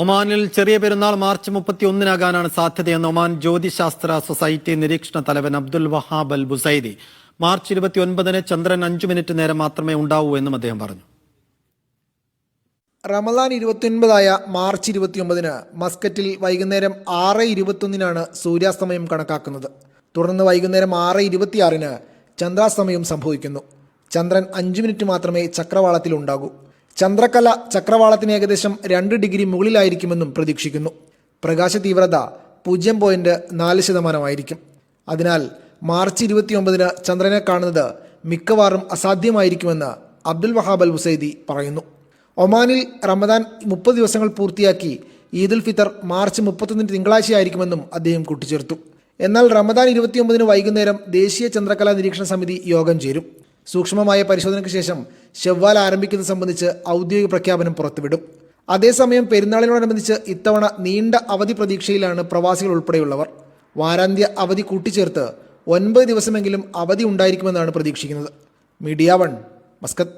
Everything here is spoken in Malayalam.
ഒമാനിൽ ചെറിയ പെരുന്നാൾ മാർച്ച് 31-നാകാനാണ് സാധ്യതയെന്ന് ഒമാൻ ജ്യോതിശാസ്ത്ര സൊസൈറ്റി നിരീക്ഷണ തലവൻ Abdul Wahab al Busaidi. March 29-ന് ചന്ദ്രൻ 5 മിനിറ്റ് നേരം മാത്രമേ ഉണ്ടാവൂ എന്നും അദ്ദേഹം പറഞ്ഞു. റമദാൻ 29-ആയ മാർച്ച് 29-ന് മസ്കറ്റിൽ വൈകുന്നേരം 6:21-നാണ് സൂര്യാസ്തമയം കണക്കാക്കുന്നത്. തുടർന്ന് വൈകുന്നേരം 6:26-ന് ചന്ദ്രാസ്തമയം സംഭവിക്കുന്നു. ചന്ദ്രൻ 5 മിനിറ്റ് മാത്രമേ ചക്രവാളത്തിൽ ഉണ്ടാകൂ. ചന്ദ്രക്കല ചക്രവാളത്തിന് ഏകദേശം 2 ഡിഗ്രി മുകളിലായിരിക്കുമെന്നും പ്രതീക്ഷിക്കുന്നു. പ്രകാശ തീവ്രത 0.4% അതിനാൽ മാർച്ച് 29-ന് ചന്ദ്രനെ കാണുന്നത് മിക്കവാറും അസാധ്യമായിരിക്കുമെന്ന് അബ്ദുൽ വഹാബ് അൽ ബുസൈദി പറയുന്നു. ഒമാനിൽ റമദാൻ 30 ദിവസങ്ങൾ പൂർത്തിയാക്കി ഈദുൽ ഫിത്തർ മാർച്ച് 31-ന് തിങ്കളാഴ്ചയായിരിക്കുമെന്നും അദ്ദേഹം കൂട്ടിച്ചേർത്തു. എന്നാൽ റമദാൻ 29-ന് വൈകുന്നേരം ദേശീയ ചന്ദ്രകലാ നിരീക്ഷണ സമിതി യോഗം ചേരും. സൂക്ഷ്മമായ പരിശോധനയ്ക്ക് ശേഷം ഷവ്വാൽ ആരംഭിക്കുന്നത് സംബന്ധിച്ച് ഔദ്യോഗിക പ്രഖ്യാപനം പുറത്തുവിടും. അതേസമയം പെരുന്നാളിനോടനുബന്ധിച്ച് ഇത്തവണ നീണ്ട അവധി പ്രതീക്ഷയിലാണ് പ്രവാസികൾ ഉൾപ്പെടെയുള്ളവർ. വാരാന്ത്യ അവധി കൂട്ടിച്ചേർത്ത് 9 ദിവസമെങ്കിലും അവധി ഉണ്ടായിരിക്കുമെന്നാണ് പ്രതീക്ഷിക്കുന്നത്. Media 1, Muscat.